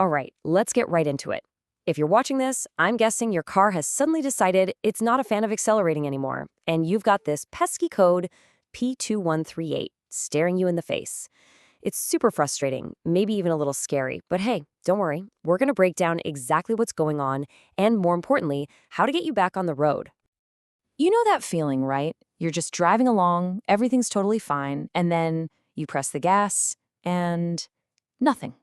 All right, let's get right into it. If you're watching this, I'm guessing your car has suddenly decided it's not a fan of accelerating anymore, and you've got this pesky code P2138 staring you in the face. It's super frustrating, maybe even a little scary, but hey, don't worry. We're going to break down exactly what's going on and, more importantly, how to get you back on the road. You know that feeling, right? You're just driving along, everything's totally fine, and then you press the gas, and nothing.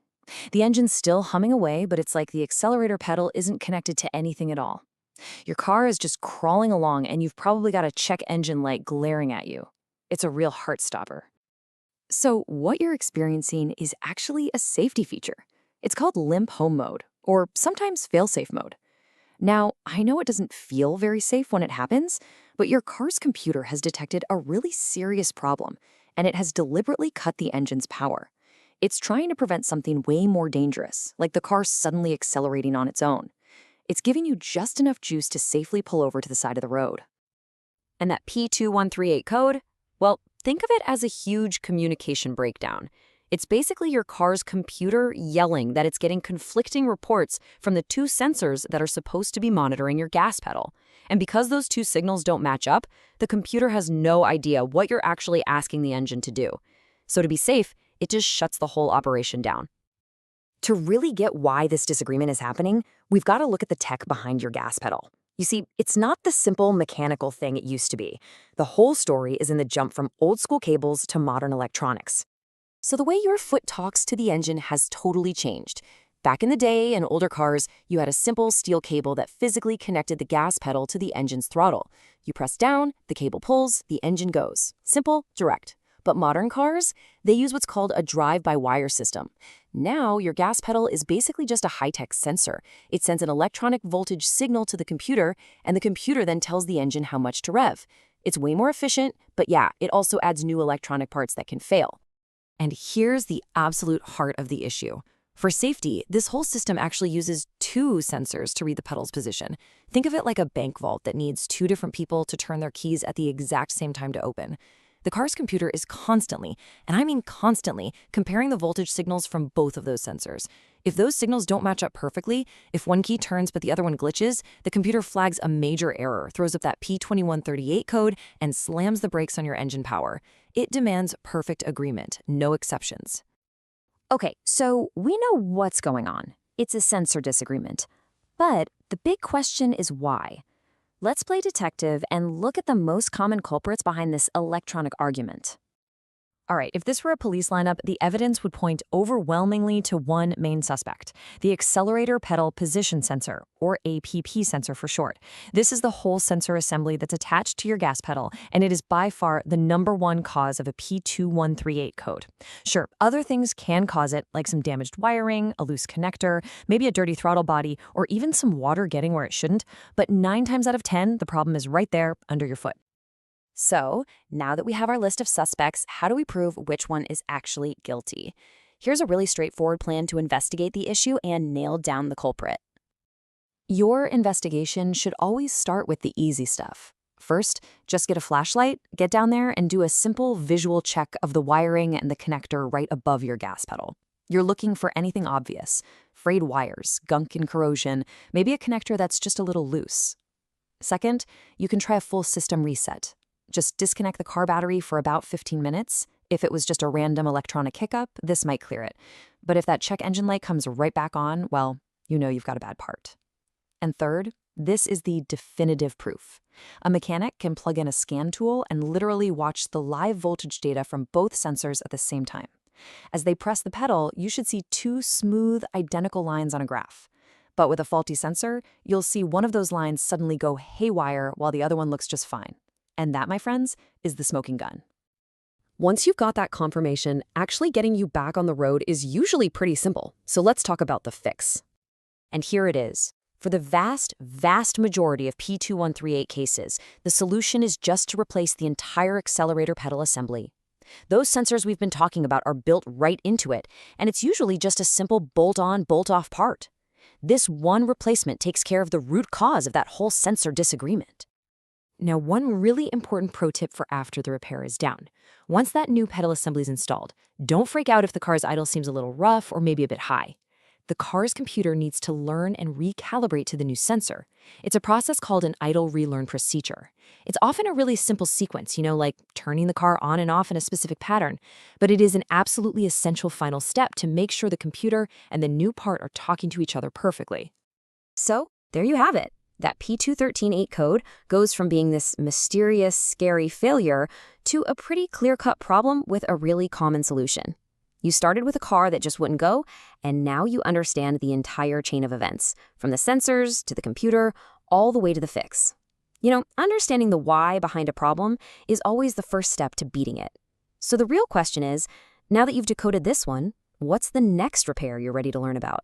The engine's still humming away, but it's like the accelerator pedal isn't connected to anything at all. Your car is just crawling along, and you've probably got a check engine light glaring at you. It's a real heart stopper. So what you're experiencing is actually a safety feature. It's called limp home mode, or sometimes fail-safe mode. Now, I know it doesn't feel very safe when it happens, but your car's computer has detected a really serious problem, and it has deliberately cut the engine's power. It's trying to prevent something way more dangerous, like the car suddenly accelerating on its own. It's giving you just enough juice to safely pull over to the side of the road. And that P2138 code? Well, think of it as a huge communication breakdown. It's basically your car's computer yelling that it's getting conflicting reports from the two sensors that are supposed to be monitoring your gas pedal. And because those two signals don't match up, the computer has no idea what you're actually asking the engine to do. So to be safe, it just shuts the whole operation down. To really get why this disagreement is happening, we've got to look at the tech behind your gas pedal. You see, it's not the simple mechanical thing it used to be. The whole story is in the jump from old-school cables to modern electronics. So the way your foot talks to the engine has totally changed. Back in the day, in older cars, you had a simple steel cable that physically connected the gas pedal to the engine's throttle. You press down, the cable pulls, the engine goes. Simple, direct. But modern cars, they use what's called a drive-by-wire system. Now, your gas pedal is basically just a high-tech sensor. It sends an electronic voltage signal to the computer, and the computer then tells the engine how much to rev. It's way more efficient, but yeah, it also adds new electronic parts that can fail. And here's the absolute heart of the issue. For safety, this whole system actually uses two sensors to read the pedal's position. Think of it like a bank vault that needs two different people to turn their keys at the exact same time to open. The car's computer is constantly, and I mean constantly, comparing the voltage signals from both of those sensors. If those signals don't match up perfectly, if one key turns but the other one glitches, the computer flags a major error, throws up that P2138 code, and slams the brakes on your engine power. It demands perfect agreement, no exceptions. Okay, so we know what's going on. It's a sensor disagreement. But the big question is why? Let's play detective and look at the most common culprits behind this electronic argument. All right, if this were a police lineup, the evidence would point overwhelmingly to one main suspect, the accelerator pedal position sensor, or APP sensor for short. This is the whole sensor assembly that's attached to your gas pedal, and it is by far the #1 cause of a P2138 code. Sure, other things can cause it, like some damaged wiring, a loose connector, maybe a dirty throttle body, or even some water getting where it shouldn't, but 9 times out of 10, the problem is right there under your foot. So, now that we have our list of suspects, how do we prove which one is actually guilty? Here's a really straightforward plan to investigate the issue and nail down the culprit. Your investigation should always start with the easy stuff. First, just get a flashlight, get down there, and do a simple visual check of the wiring and the connector right above your gas pedal. You're looking for anything obvious: frayed wires, gunk and corrosion, maybe a connector that's just a little loose. Second, you can try a full system reset. Just disconnect the car battery for about 15 minutes. If it was just a random electronic hiccup, this might clear it. But if that check engine light comes right back on, well, you know you've got a bad part. And third, this is the definitive proof. A mechanic can plug in a scan tool and literally watch the live voltage data from both sensors at the same time. As they press the pedal, you should see two smooth, identical lines on a graph. But with a faulty sensor, you'll see one of those lines suddenly go haywire while the other one looks just fine. And that, my friends, is the smoking gun. Once you've got that confirmation, actually getting you back on the road is usually pretty simple. So let's talk about the fix. And here it is. For the vast, vast majority of P2138 cases, the solution is just to replace the entire accelerator pedal assembly. Those sensors we've been talking about are built right into it, and it's usually just a simple bolt-on, bolt-off part. This one replacement takes care of the root cause of that whole sensor disagreement. Now, one really important pro tip for after the repair is down. Once that new pedal assembly is installed, don't freak out if the car's idle seems a little rough or maybe a bit high. the car's computer needs to learn and recalibrate to the new sensor. It's a process called an idle relearn procedure. It's often a really simple sequence, like turning the car on and off in a specific pattern, but it is an absolutely essential final step to make sure the computer and the new part are talking to each other perfectly. So, there you have it. That P2138 code goes from being this mysterious, scary failure to a pretty clear-cut problem with a really common solution. You started with a car that just wouldn't go, and now you understand the entire chain of events, from the sensors to the computer, all the way to the fix. Understanding the why behind a problem is always the first step to beating it. So the real question is, now that you've decoded this one, what's the next repair you're ready to learn about?